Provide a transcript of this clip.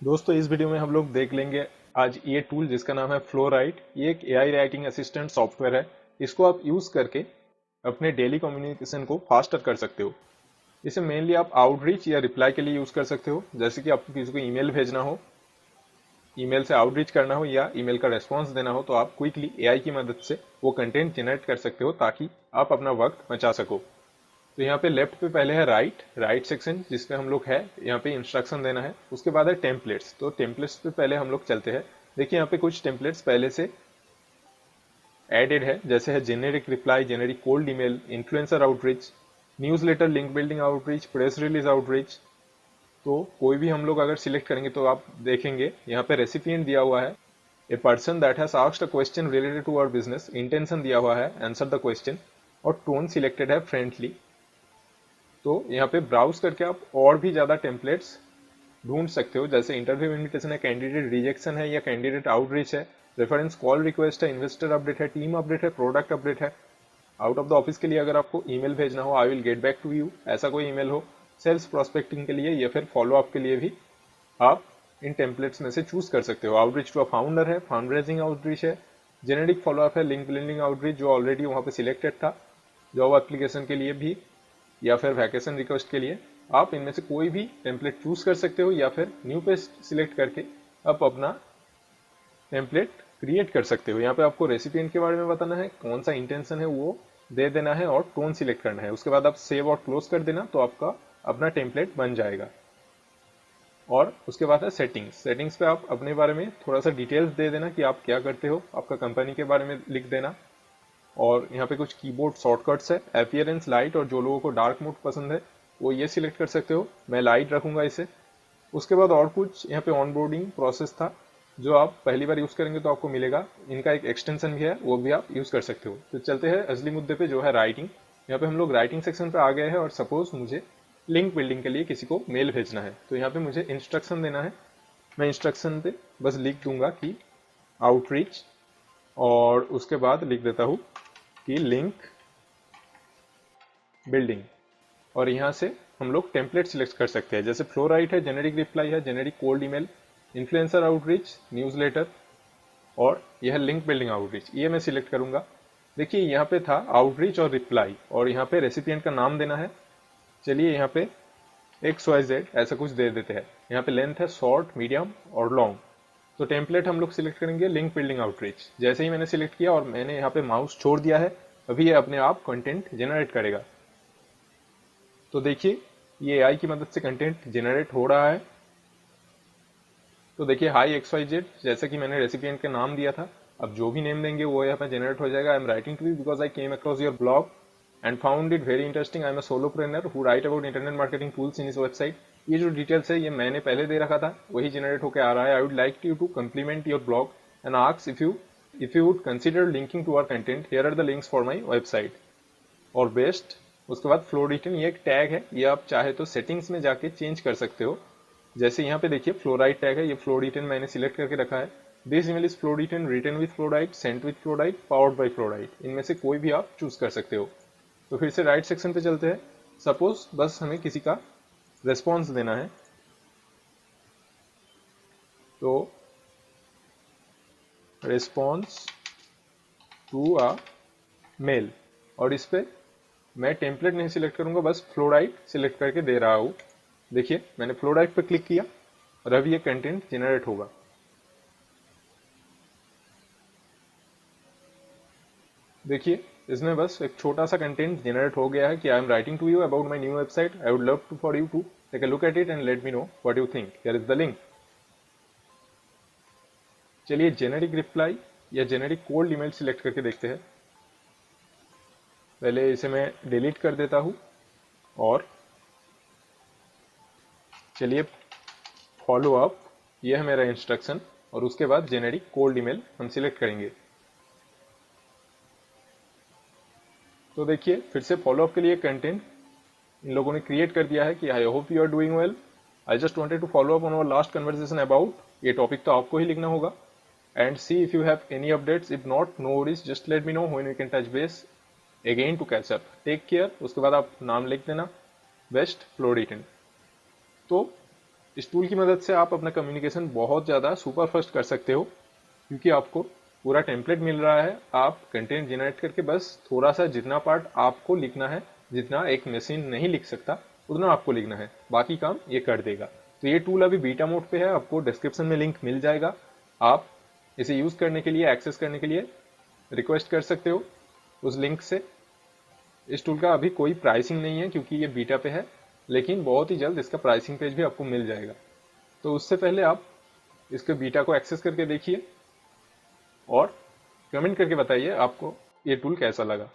दोस्तों इस वीडियो में हम लोग देख लेंगे आज ये टूल जिसका नाम है फ्लोराइट। ये एक एआई राइटिंग असिस्टेंट सॉफ्टवेयर है। इसको आप यूज करके अपने डेली कम्युनिकेशन को फास्टर कर सकते हो। इसे मेनली आप आउटरीच या रिप्लाई के लिए यूज कर सकते हो, जैसे कि आपको किसी को ईमेल भेजना हो, ईमेल से आउटरीच करना हो या ईमेल का रेस्पॉन्स देना हो, तो आप क्विकली एआई की मदद से वो कंटेंट जनरेट कर सकते हो ताकि आप अपना वक्त बचा सको। तो यहाँ पे लेफ्ट पे पहले है राइट राइट सेक्शन जिसपे हम लोग है, यहाँ पे इंस्ट्रक्शन देना है। उसके बाद है टेम्पलेट्स। तो टेम्पलेट्स पे पहले हम लोग चलते हैं। देखिए यहाँ पे कुछ टेम्पलेट्स पहले से एडेड है, जैसे है generic reply, generic cold email, influencer outreach, newsletter, link building outreach, press release outreach. तो कोई भी हम लोग अगर सिलेक्ट करेंगे तो आप देखेंगे यहाँ पे रेसिपिएंट दिया हुआ है, a person that has asked a question related to our business, intention दिया हुआ है आंसर द क्वेश्चन, और टोन सिलेक्टेड है फ्रेंडली। तो यहाँ पे ब्राउज करके आप और भी ज्यादा टेम्पलेट्स ढूंढ सकते हो, जैसे इंटरव्यू इनविटेशन है, कैंडिडेट रिजेक्शन है या कैंडिडेट आउटरीच है, रेफरेंस कॉल रिक्वेस्ट है, इन्वेस्टर अपडेट है, टीम अपडेट है, प्रोडक्ट अपडेट है। आउट ऑफ द ऑफिस के लिए अगर आपको ईमेल भेजना हो, I will get back to you, ऐसा कोई ईमेल हो, सेल्स प्रोस्पेक्टिंग के लिए या फिर फॉलो अप के लिए भी आप इन टेम्पलेट्स में से चूज कर सकते हो। आउटरीच टू अ फाउंडर है, फंड रेजिंग आउटरीच है, जेनेरिक फॉलो अप है, लिंक बिल्डिंग आउटरीच जो ऑलरेडी वहां पे सिलेक्टेड था, जॉब एप्लीकेशन के लिए भी या फिर वैकेशन रिक्वेस्ट के लिए। आप इनमें से कोई भी टेम्पलेट चूज कर सकते हो या फिर न्यू पेज सिलेक्ट करके आप अपना टेम्पलेट क्रिएट कर सकते हो। यहाँ पे आपको रेसिपिएंट के बारे में बताना है, कौन सा इंटेंशन है वो दे देना है और टोन सिलेक्ट करना है। उसके बाद आप सेव और क्लोज कर देना, तो आपका अपना टेम्पलेट बन जाएगा। और उसके बाद है सेटिंग्स। सेटिंग्स पे आप अपने बारे में थोड़ा सा डिटेल्स दे देना कि आप क्या करते हो, आपका कंपनी के बारे में लिख देना। और यहाँ पे कुछ कीबोर्ड शॉर्टकट्स है, अपीयरेंस लाइट, और जो लोगों को डार्क मोड पसंद है वो ये सिलेक्ट कर सकते हो, मैं लाइट रखूंगा इसे। उसके बाद और कुछ यहाँ पे ऑनबोर्डिंग प्रोसेस था, जो आप पहली बार यूज करेंगे तो आपको मिलेगा। इनका एक एक्सटेंशन भी है, वो भी आप यूज कर सकते हो। तो चलते हैं असली मुद्दे पे, जो है राइटिंग। यहाँ पे हम लोग राइटिंग सेक्शन पे आ गए हैं, और सपोज मुझे लिंक बिल्डिंग के लिए किसी को मेल भेजना है, तो यहाँ पे मुझे इंस्ट्रक्शन देना है। मैं इंस्ट्रक्शन पे बस लिख दूंगा कि आउटरीच, और उसके बाद लिख देता हूँ कि लिंक बिल्डिंग। और यहाँ से हम लोग टेम्पलेट सिलेक्ट कर सकते हैं, जैसे फ्लोराइट है, जेनेरिक रिप्लाई है, generic cold email, influencer outreach, newsletter, और यह लिंक बिल्डिंग आउटरीच, ये मैं सिलेक्ट करूंगा। देखिए यहाँ पे था आउटरीच और रिप्लाई, और यहाँ पे रेसिपिएंट का नाम देना है। चलिए यहाँ पे XYZ ऐसा कुछ दे देते हैं। यहाँ पे लेंथ है शॉर्ट, मीडियम और लॉन्ग। तो टेम्पलेट हम लोग सिलेक्ट करेंगे लिंक बिल्डिंग आउटरीच। जैसे ही मैंने सिलेक्ट किया और मैंने यहाँ पे माउस छोड़ दिया है, अभी ये अपने आप कंटेंट जनरेट करेगा। तो देखिए ये एआई की मदद से कंटेंट जनरेट हो रहा है। तो देखिए हाई XYZ, जैसे कि मैंने रेसिपिएंट का नाम दिया था, अब जो भी नेम देंगे वो यहाँ पे जनरेट हो जाएगा। I am writing to you because I came across your blog and found it very interesting. I am a solopreneur who write about internet marketing tools in his website. ये जो details है ये मैंने पहले दे रखा था, वही जनरेट होकर आ रहा है। I would like you to compliment your blog and ask if you would consider linking to our content, here are the links for my website. और बेस्ट, उसके बाद फ्लो रिटन, ये एक टैग है, ये आप चाहे तो सेटिंग्स में जाके चेंज कर सकते हो। जैसे यहाँ पे देखिए फ्लोराइट टैग है, ये फ्लो रिटन मैंने सिलेक्ट करके रखा है। This email is flow written, written with Flowrite, sent with Flowrite, powered by Flowrite. इनमें से कोई भी आप चूज कर सकते हो। तो फिर से राइट सेक्शन पे चलते हैं। सपोज बस हमें किसी का रेस्पॉन्स देना है, तो रेस्पॉन्स टू अ मेल, और इस पे मैं टेम्पलेट नहीं सिलेक्ट करूंगा, बस फ्लोराइट सिलेक्ट करके दे रहा हूं। देखिए मैंने फ्लोराइट पे क्लिक किया और अब ये कंटेंट जनरेट होगा। देखिए इसमें बस एक छोटा सा कंटेंट जनरेट हो गया है कि I am writing to you about my new website, I would love to for you to take a look at it and let me know what you think, here is the link. चलिए generic reply या generic cold email select करके देखते हैं। पहले इसे मैं delete कर देता हूं, और चलिए फॉलो अप, ये है मेरा इंस्ट्रक्शन, और उसके बाद जेनेरिक कोल्ड ईमेल हम सिलेक्ट करेंगे। तो देखिए फिर से फॉलो अप के लिए कंटेंट इन लोगों ने क्रिएट कर दिया है कि I hope you are doing well, I just wanted to follow up on our last conversation about, ये टॉपिक तो आपको ही लिखना होगा, and see if you have any updates, if not no worries, just let me know when we can touch base again to catch up, take care. उसके बाद आप नाम लिख देना, बेस्ट फ्लो रिटन। तो इस टूल की मदद से आप अपना कम्युनिकेशन बहुत ज़्यादा सुपर फास्ट कर सकते हो, क्योंकि आपको पूरा टेम्पलेट मिल रहा है। आप कंटेंट जनरेट करके बस थोड़ा सा जितना पार्ट आपको लिखना है, जितना एक मशीन नहीं लिख सकता उतना आपको लिखना है, बाकी काम ये कर देगा। तो ये टूल अभी बीटा मोड पे है, आपको डिस्क्रिप्शन में लिंक मिल जाएगा। आप इसे यूज़ करने के लिए, एक्सेस करने के लिए रिक्वेस्ट कर सकते हो उस लिंक से। इस टूल का अभी कोई प्राइसिंग नहीं है क्योंकि ये बीटा पे है, लेकिन बहुत ही जल्द इसका प्राइसिंग पेज भी आपको मिल जाएगा। तो उससे पहले आप इसके बीटा को एक्सेस करके देखिए और कमेंट करके बताइए आपको ये टूल कैसा लगा।